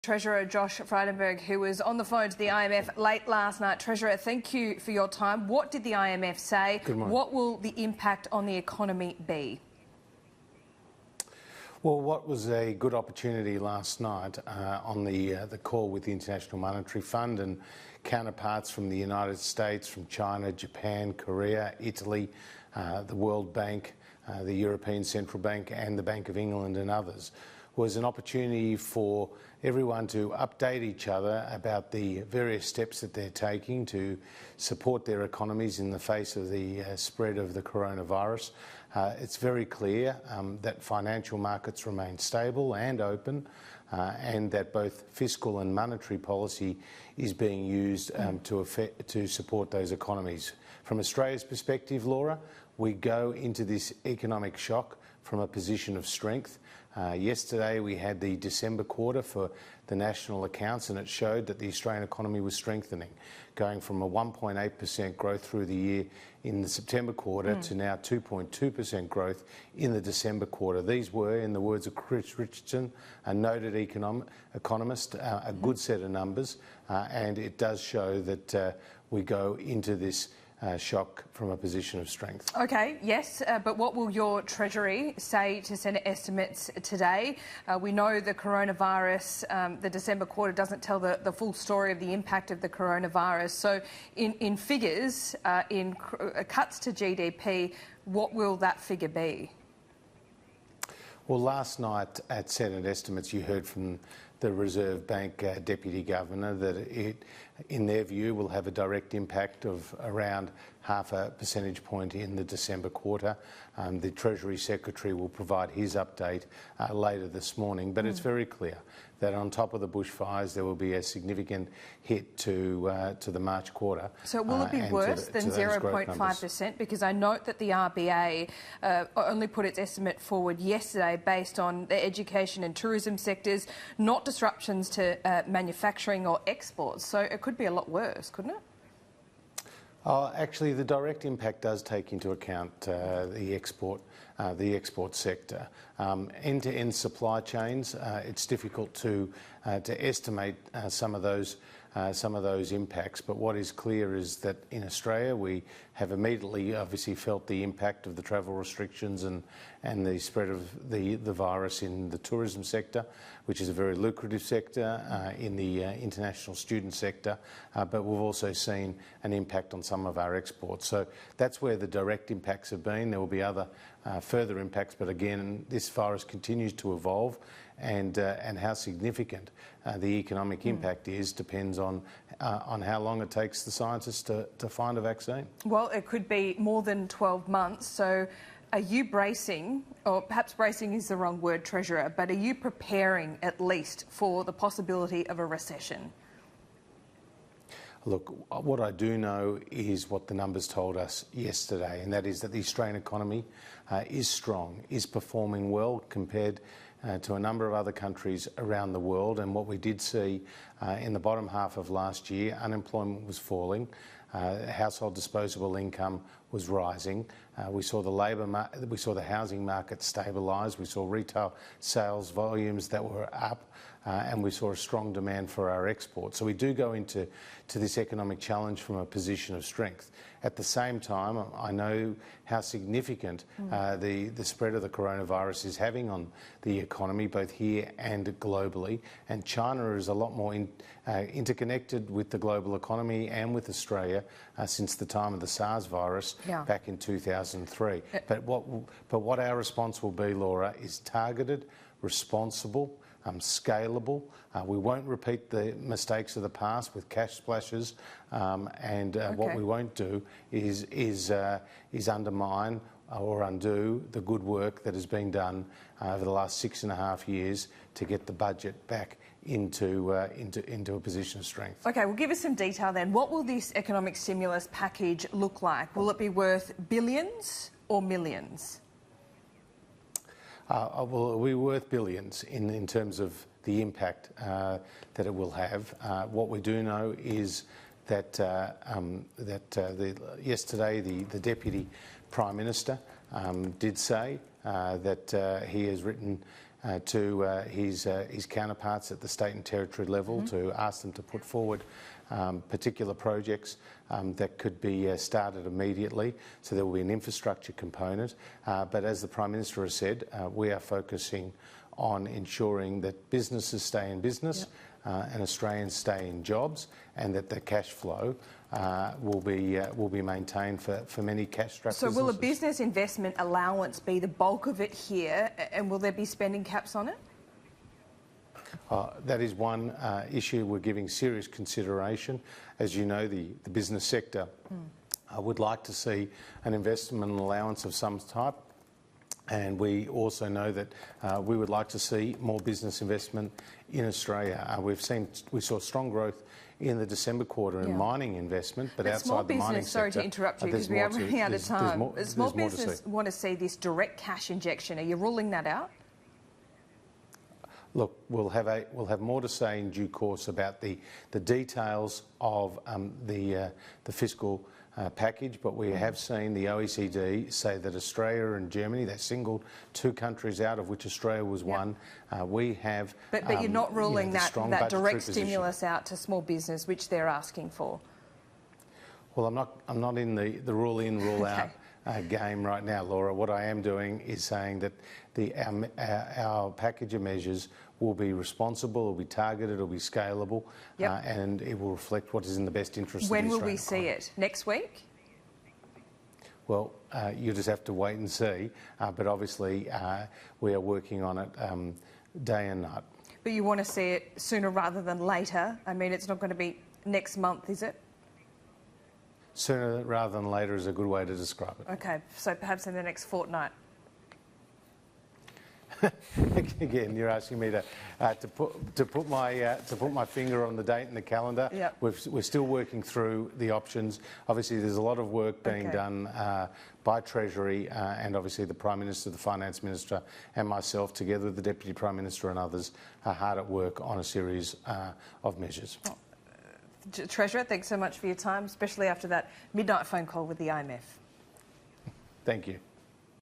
Treasurer Josh Frydenberg, who was on the phone to the IMF late last night. Treasurer, thank you for your time. What did the IMF say? Good morning. What will the impact on the economy be? Well, what was a good opportunity last night on the call with the International Monetary Fund and counterparts from the United States, from China, Japan, Korea, Italy, the World Bank, the European Central Bank and the Bank of England and others, was an opportunity for everyone to update each other about the various steps that they're taking to support their economies in the face of the spread of the coronavirus. It's very clear that financial markets remain stable and open, and that both fiscal and monetary policy is being used to support those economies. From Australia's perspective, Laura, we go into this economic shock from a position of strength. Yesterday we had the December quarter for the national accounts, and it showed that the Australian economy was strengthening, going from a 1.8% growth through the year in the September quarter to now 2.2% growth in the December quarter. These were, in the words of Chris Richardson, a noted economist, a good set of numbers, and it does show that we go into this shock from a position of strength. Okay, yes, but what will your Treasury say to Senate estimates today? We know the coronavirus, the December quarter doesn't tell the full story of the impact of the coronavirus. So in figures, in cuts to GDP, what will that figure be? Well, last night at Senate estimates, you heard from the Reserve Bank Deputy Governor that it, in their view, will have a direct impact of around 0.5 percentage point in the December quarter. The Treasury Secretary will provide his update later this morning, but it's very clear that on top of the bushfires there will be a significant hit to the March quarter. So will it be worse than 0.5%? Because I note that the RBA only put its estimate forward yesterday based on the education and tourism sectors, not disruptions to manufacturing or exports. So it could be a lot worse, couldn't it? Actually, the direct impact does take into account the export sector. End-to-end supply chains, it's difficult to estimate some of those impacts, but what is clear is that in Australia we have immediately obviously felt the impact of the travel restrictions and the spread of the virus in the tourism sector, which is a very lucrative sector, in the international student sector, but we've also seen an impact on some of our exports. So that's where the direct impacts have been. There will be other further impacts, but again, this virus continues to evolve, and how significant the economic impact is depends on how long it takes the scientists to find a vaccine. Well, it could be more than 12 months. So are you bracing, or perhaps bracing is the wrong word, Treasurer, but are you preparing at least for the possibility of a recession? Look, what I do know is what the numbers told us yesterday, and that is that the Australian economy is strong, is performing well compared to a number of other countries around the world. And what we did see in the bottom half of last year, unemployment was falling, household disposable income was rising. We saw the housing market stabilise. We saw retail sales volumes that were up, and we saw a strong demand for our exports. So we do go into this economic challenge from a position of strength. At the same time, I know how significant the spread of the coronavirus is having on the economy, both here and globally. And China is a lot more interconnected with the global economy and with Australia since the time of the SARS virus back in 2003. But what our response will be, Laura, is targeted, responsible, scalable. We won't repeat the mistakes of the past with cash splashes, and what we won't do is undermine or undo the good work that has been done over the last 6.5 years to get the budget back into a position of strength. Okay, well, give us some detail then. What will this economic stimulus package look like? Will it be worth billions or millions? Well, it will be worth billions in terms of the impact that it will have. What we do know is that yesterday the Deputy Prime Minister did say that he has written to his counterparts at the state and territory level to ask them to put forward particular projects that could be started immediately. So there will be an infrastructure component. But as the Prime Minister has said, we are focusing on ensuring that businesses stay in business and Australians stay in jobs, and that the cash flow will be maintained for many cash-strapped businesses. So will a business investment allowance be the bulk of it here, and will there be spending caps on it? That is one issue we're giving serious consideration. As you know, the business sector would like to see an investment allowance of some type. And we also know that we would like to see more business investment in Australia. We saw strong growth in the December quarter in mining investment, but outside the mining sector... Sorry to interrupt you, because we are running out of time. Small business want to see this direct cash injection. Are you ruling that out? Look, we'll have more to say in due course about the details of the fiscal package, but we have seen the OECD say that Australia and Germany, they singled two countries out, of which Australia was one. We have... But you're not ruling that direct stimulus out to small business, which they're asking for? Well, I'm not in the rule in, rule out game right now, Laura. What I am doing is saying that our package of measures will be responsible, will be targeted, will be scalable, and it will reflect what is in the best interest of the Australian economy. When will we see it? Next week? Well, you just have to wait and see, but obviously we are working on it day and night. But you want to see it sooner rather than later? I mean, it's not going to be next month, is it? Sooner rather than later is a good way to describe it. Okay, so perhaps in the next fortnight. Again, you're asking me to put my finger on the date in the calendar. Yep. We're still working through the options. Obviously, there's a lot of work being done by Treasury and obviously the Prime Minister, the Finance Minister, and myself, together with the Deputy Prime Minister and others, are hard at work on a series of measures. Treasurer, thanks so much for your time, especially after that midnight phone call with the IMF. Thank you.